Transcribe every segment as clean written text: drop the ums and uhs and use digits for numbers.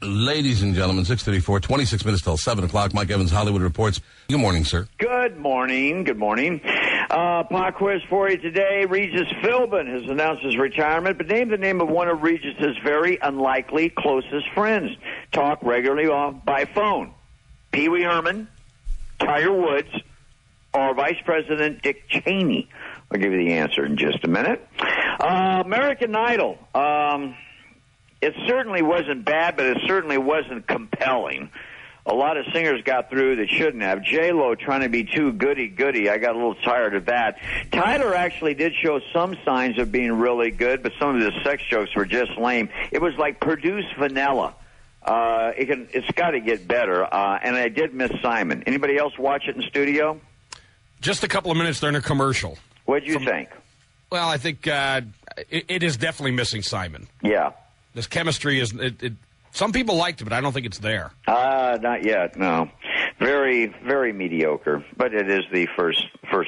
Ladies and gentlemen, 6:34, 26 minutes till 7 o'clock. Mike Evans, Hollywood Reports. Good morning, sir. Good morning. Good morning. Pop quiz for you today. Regis Philbin has announced his retirement, but name the name of one of Regis's very unlikely closest friends. Talk regularly by phone. Pee Wee Herman, Tiger Woods, or Vice President Dick Cheney. I'll give you the answer in just a minute. American Idol. It certainly wasn't bad, but it certainly wasn't compelling. A lot of singers got through that shouldn't have. J-Lo trying to be too goody-goody. I got a little tired of that. Tyler actually did show some signs of being really good, but some of his sex jokes were just lame. It was like produced vanilla. It's got to get better. And I did miss Simon. Anybody else watch it in studio? Just a couple of minutes during a commercial. What'd you think? Well, I think it is definitely missing Simon. Yeah. This chemistry is. Some people liked it, but I don't think it's there. Not yet. No, very, very mediocre. But it is the first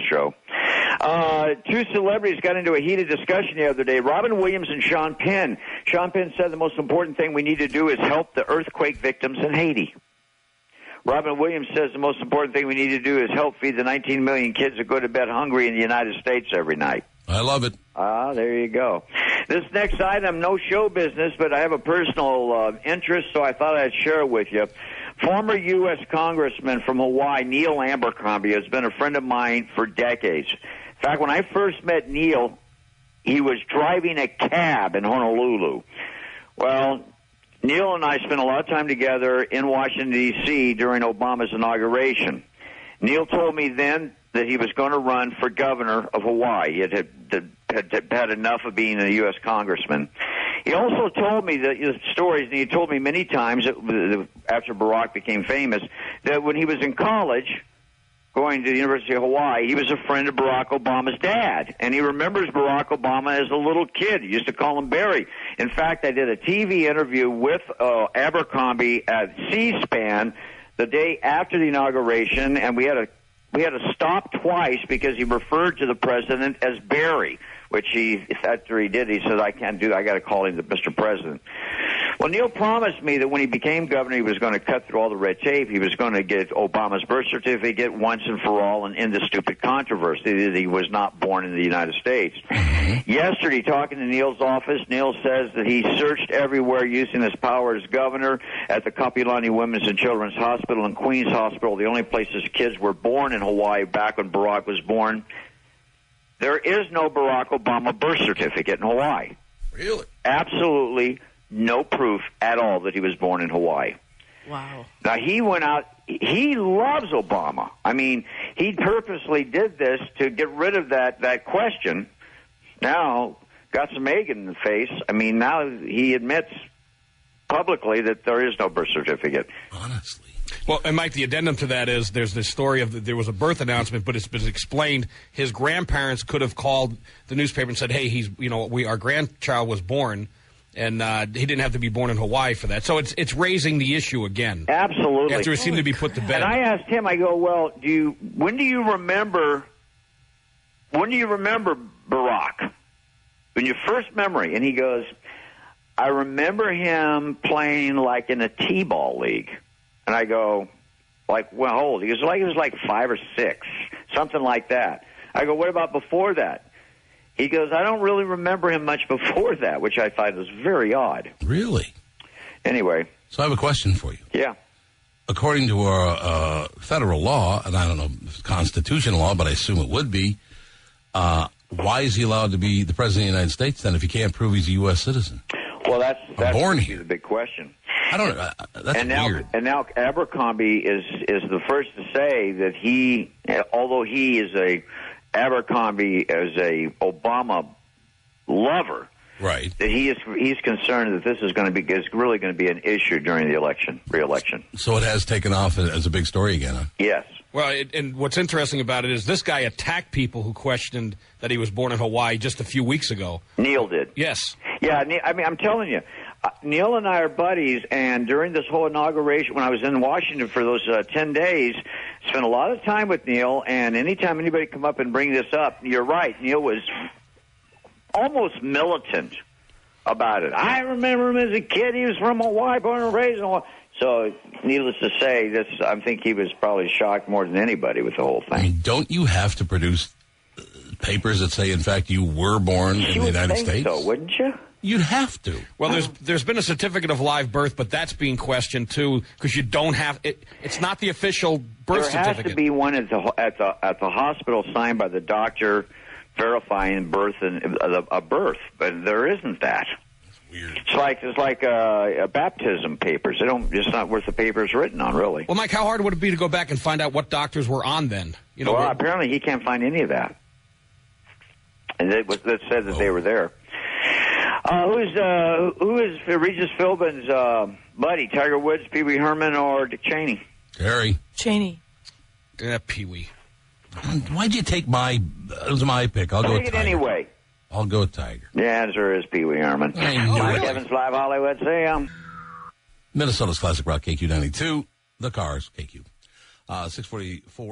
show. Two celebrities got into a heated discussion the other day. Robin Williams and Sean Penn. Sean Penn said the most important thing we need to do is help the earthquake victims in Haiti. Robin Williams says the most important thing we need to do is help feed the 19 million kids that go to bed hungry in the United States every night. I love it. There you go. This next item, no show business, but I have a personal interest, so I thought I'd share it with you. Former U.S. Congressman from Hawaii, Neil Abercrombie, has been a friend of mine for decades. In fact, when I first met Neil, he was driving a cab in Honolulu. Well, Neil and I spent a lot of time together in Washington, D.C. during Obama's inauguration. Neil told me then that he was going to run for governor of Hawaii. He had enough of being a U.S. congressman. He also told me that stories, and he told me many times that after Barack became famous, that when he was in college, going to the University of Hawaii, he was a friend of Barack Obama's dad. And he remembers Barack Obama as a little kid. He used to call him Barry. In fact, I did a TV interview with Abercrombie at C-SPAN the day after the inauguration, and we had to stop twice because he referred to the president as Barry, which after he did, he said, I can't do that. I got to call him the Mr. President. Well, Neil promised me that when he became governor, he was going to cut through all the red tape. He was going to get Obama's birth certificate once and for all and end the stupid controversy that he was not born in the United States. Yesterday, talking to Neil's office, Neil says that he searched everywhere using his power as governor at the Kapiolani Women's and Children's Hospital and Queens Hospital, the only places kids were born in Hawaii back when Barack was born. There is no Barack Obama birth certificate in Hawaii. Really? Absolutely no proof at all that he was born in Hawaii. Wow. Now, he went out. He loves Obama. I mean, he purposely did this to get rid of that question. Now, got some egg in the face. I mean, now he admits publicly that there is no birth certificate. Honestly. Well, and Mike, the addendum to that is there's this story of there was a birth announcement, but it's been explained his grandparents could have called the newspaper and said, hey, our grandchild was born, and he didn't have to be born in Hawaii for that. So it's raising the issue again. Absolutely. After it seemed to be put to bed. And I asked him, I go, well, when do you remember Barack? When your first memory? And he goes, I remember him playing like in a T-ball league. And I go, like, well, how old? He was like 5 or 6, something like that. I go, what about before that? He goes, I don't really remember him much before that, which I thought was very odd. Really? Anyway. So I have a question for you. Yeah. According to our federal law, and I don't know if it's constitutional law, but I assume it would be, why is he allowed to be the president of the United States then if he can't prove he's a U.S. citizen? Well, that's born here. The big question. I don't know. That's weird. And now Abercrombie is the first to say that he, although he is Abercrombie as a Obama lover, right? That he's concerned that this is really going to be an issue during the re-election. So it has taken off as a big story again, huh? Yes. Well, and what's interesting about it is this guy attacked people who questioned that he was born in Hawaii just a few weeks ago. Neil did. Yes. Yeah, I mean, I'm telling you, Neil and I are buddies, and during this whole inauguration, when I was in Washington for those 10 days, spent a lot of time with Neil, and anytime anybody come up and bring this up, you're right, Neil was almost militant about it. I remember him as a kid. He was from Hawaii, born and raised in Hawaii. So, needless to say, I think he was probably shocked more than anybody with the whole thing. I mean, don't you have to produce papers that say, in fact, you were born in the United States? So, wouldn't you? You'd have to. Well, there's been a certificate of live birth, but that's being questioned too because you don't have it. It's not the official birth certificate. There has to be one at the hospital signed by the doctor verifying birth and a birth, but there isn't that. Weird. It's like baptism papers. It's not worth the paper it's written on, really. Well, Mike, how hard would it be to go back and find out what doctors were on then? Well, apparently he can't find any of that, and it said that they were there. Who is Regis Philbin's buddy? Tiger Woods, Pee Wee Herman, or Dick Cheney? Terry. Cheney. Pee Wee. Why'd you take it was my pick. I'll go with Take it Tiger. Anyway. I'll go with Tiger. The answer is Pee Wee Herman. Mike Evans, Live Hollywood. See ya. Minnesota's Classic Rock, KQ92. The Cars, KQ. 644.